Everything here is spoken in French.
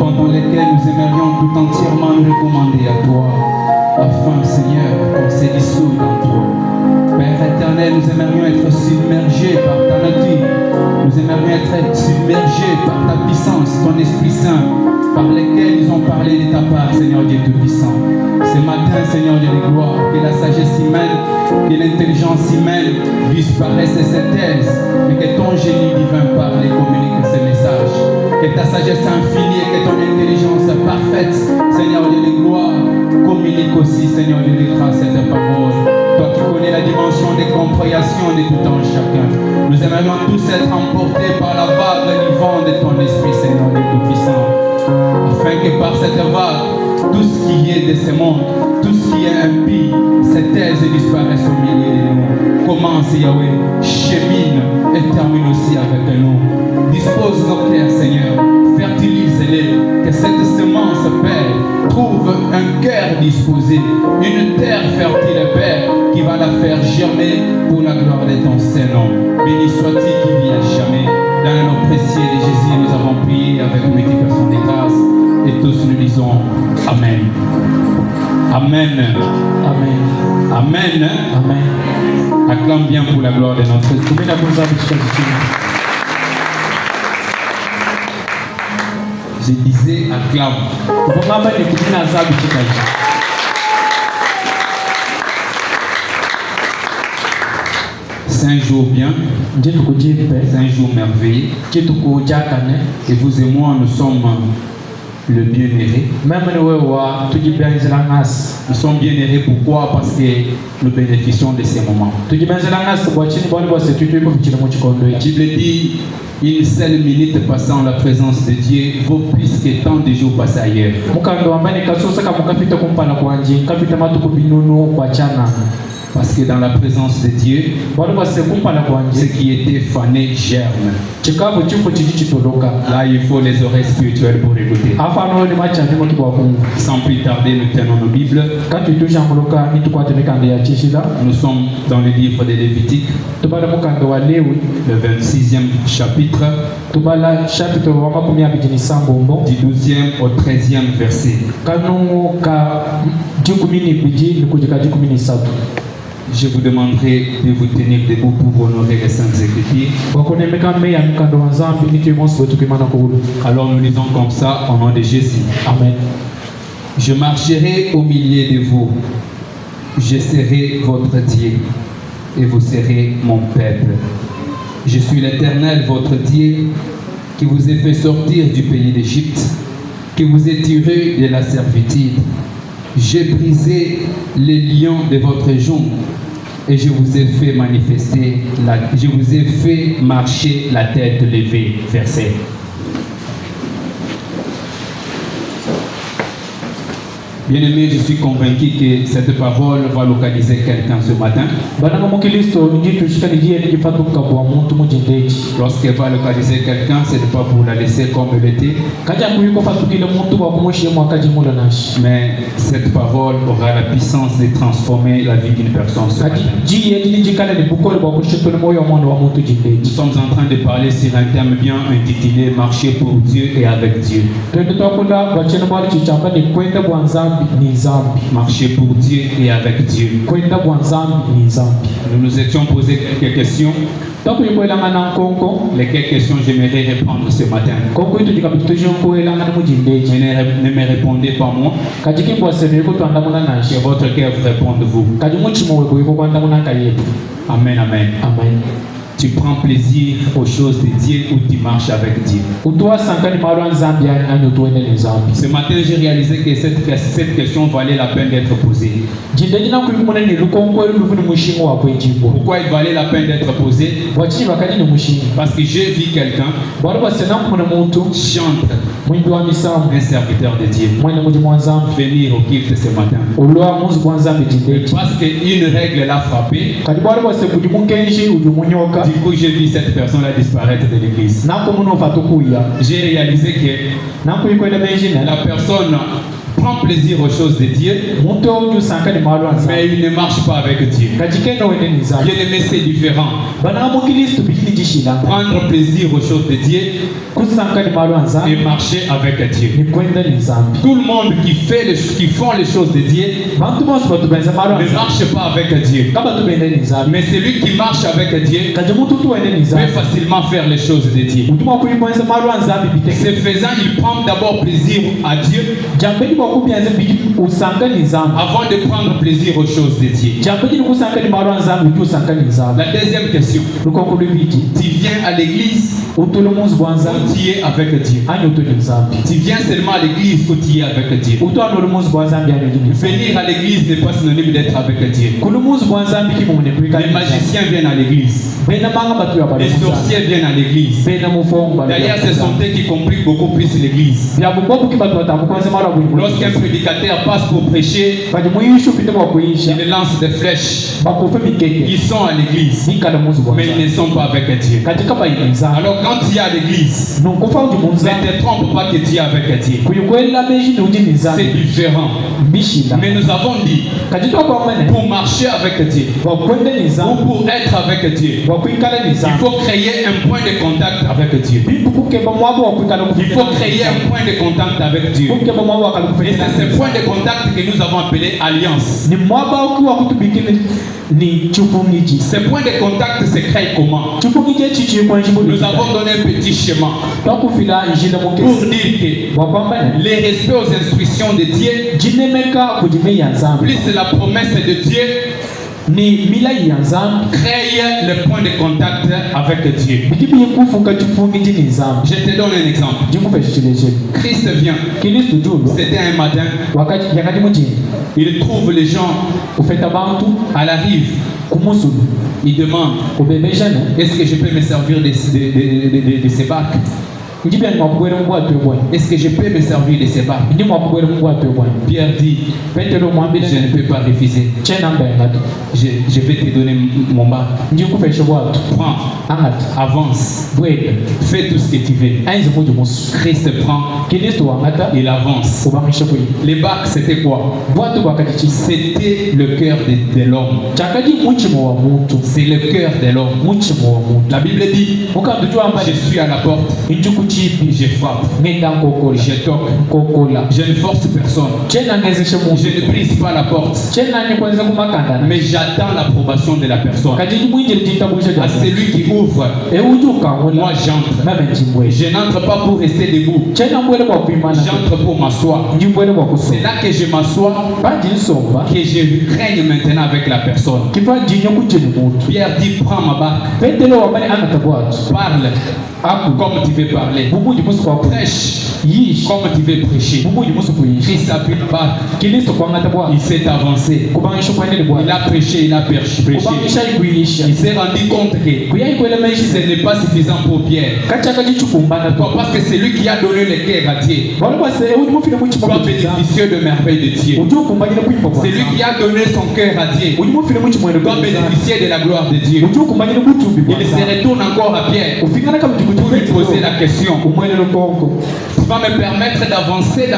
temps dans lesquels nous aimerions tout entièrement nous recommander à toi, afin, Seigneur, qu'on se dissout dans toi. Père éternel, nous aimerions être submergés par ta nature, nous aimerions être submergés par ta puissance, ton Esprit Saint, par lesquels nous ont parlé de ta part, Seigneur Dieu Tout-Puissant. Ce matin, Seigneur Dieu de gloire, que la sagesse humaine, que l'intelligence humaine disparaisse et se taise, mais que ton génie divin parle et communique ce message. Que ta sagesse infinie et que ton intelligence parfaite, Seigneur Dieu de gloire, communique aussi, Seigneur Dieu de grâce, cette parole. Toi qui connais la dimension des compréhensions de tout en chacun. Nous aimerions tous être emportés par la vague vivante de ton Esprit, Seigneur Dieu Tout-Puissant. Afin que par cette vague, tout ce qui est de ce monde, tout ce qui est impie, se taise et disparaisse au milieu de nous. Commence, Yahweh, chemine et termine aussi avec nous. Dispose nos cœurs, Seigneur, fertilise-les, que cette semence, Père, trouve un cœur disposé, une terre fertile, Père, qui va la faire germer pour la gloire de ton Saint-Nom. Béni sois-tu qui vit à jamais. Dans le nom précieux de Jésus, nous avons prié avec multiplication de grâce et tous nous disons Amen. Amen. Amen. Amen. Amen. Acclame bien pour la gloire de notre Dieu. Je disais acclame. C'est un jour bien, c'est un jour merveilleux. Et vous et moi, nous sommes le bien-aimé. Nous sommes bien-aimés pourquoi? Parce que nous bénéficions de ces moments. La Bible dit une seule minute passant en la présence de Dieu vaut plus que tant de jours passés ailleurs. Parce que dans la présence de Dieu, ce qui était fané germe. Là, il faut les oreilles spirituelles pour écouter. Sans plus tarder, nous tenons nos Bibles. Nous sommes dans le livre de Lévitique, le 26e chapitre, du 12e au 13e verset. Je vous demanderai de vous tenir debout pour honorer les saintes écritures. Alors nous lisons comme ça au nom de Jésus. Amen. Je marcherai au milieu de vous. Je serai votre Dieu et vous serez mon peuple. Je suis l'Éternel, votre Dieu, qui vous ai fait sortir du pays d'Égypte, qui vous ai tiré de la servitude. J'ai brisé les lions de votre joug et je vous ai fait je vous ai fait marcher la tête levée. Verset. Bien-aimé, je suis convaincu que cette parole va localiser quelqu'un ce matin. Lorsqu'elle va localiser quelqu'un, ce n'est pas pour la laisser comme elle était. Mais cette parole aura la puissance de transformer la vie d'une personne ce matin. Nous sommes en train de parler sur un thème bien intitulé « Marcher pour Dieu et avec Dieu ». Marcher pour Dieu et avec Dieu. Nous nous étions posé quelques questions. Lesquelles questions j'aimerais répondre ce matin. Ne me répondez pas moi. Que votre cœur vous réponde vous. Amen, amen. Amen. Tu prends plaisir aux choses de Dieu ou tu marches avec Dieu. Ce matin, j'ai réalisé que cette question valait la peine d'être posée. Pourquoi il valait la peine d'être posée? Parce que j'ai vu quelqu'un chante un serviteur de Dieu venir au culte ce matin. Parce qu'une règle l'a frappé. Du coup, j'ai vu cette personne-là disparaître de l'église. J'ai réalisé que la personne prend plaisir aux choses de Dieu, mais il ne marche pas avec Dieu. Bien-aimé, c'est différent. Prendre plaisir aux choses de Dieu et marcher avec Dieu. Tout le monde qui font les choses de Dieu ne marche pas avec Dieu. Mais celui qui marche avec Dieu peut facilement faire les choses de Dieu. Ce faisant, il prend d'abord plaisir à Dieu avant de prendre plaisir aux choses de Dieu. La deuxième question. Tu viens à l'église où tu es avec Dieu. Tu viens seulement à l'église où tu es avec Dieu. Venir à l'église n'est pas synonyme d'être avec Dieu. Les magiciens viennent à l'église. Les sorciers viennent à l'église. D'ailleurs, ce sont eux qui compliquent beaucoup plus l'église. Lorsqu'un prédicateur passe pour prêcher, il lance des flèches. Ils sont à l'église, mais ils ne sont pas avec Dieu. Alors quand tu es à l'église, ne te trompe pas que tu es avec Dieu. C'est différent. Mais nous avons dit, pour marcher avec Dieu, ou pour être avec Dieu, il faut créer un point de contact avec Dieu. Il faut créer un point de contact avec Dieu. Et c'est ce point de contact que nous avons appelé alliance. Ce point de contact se crée comment? Nous avons donné un petit schéma pour dire que les respects aux instructions de Dieu, plus la promesse de Dieu, crée le point de contact avec Dieu. Je te donne un exemple. Christ vient. C'était un matin. Il trouve les gens à la rive. Il demande, est-ce que je peux me servir de ces barques? Est-ce que je peux me servir de ces barques? Pierre dit, je ne peux pas refuser. Je vais te donner mon barque. Prends, avance, fais tout ce que tu veux. Christ prend, il avance. Les barques, c'était quoi? C'était le cœur de l'homme. C'est le cœur de l'homme. La Bible dit, je suis à la porte. Je frappe, je toque, je ne force personne, je ne brise pas la porte, mais j'attends l'approbation de la personne. À celui qui ouvre, moi j'entre. Je n'entre pas pour rester debout, j'entre pour m'asseoir. C'est là que je m'assois, que je règne maintenant avec la personne. Pierre dit, prends ma barque, parle comme tu veux parler, prêche comme tu veux prêcher. Christ a pris la barque, il s'est avancé, il a prêché, il a prêché. Il s'est rendu compte que ce n'est pas suffisant pour Pierre. Parce que c'est lui qui a donné le cœur à Dieu doit bénéficier de merveilles de Dieu. C'est lui qui a donné son cœur à Dieu doit bénéficier de la gloire de Dieu. Il se retourne encore à Pierre pour lui poser la question. Tu vas me permettre d'avancer dans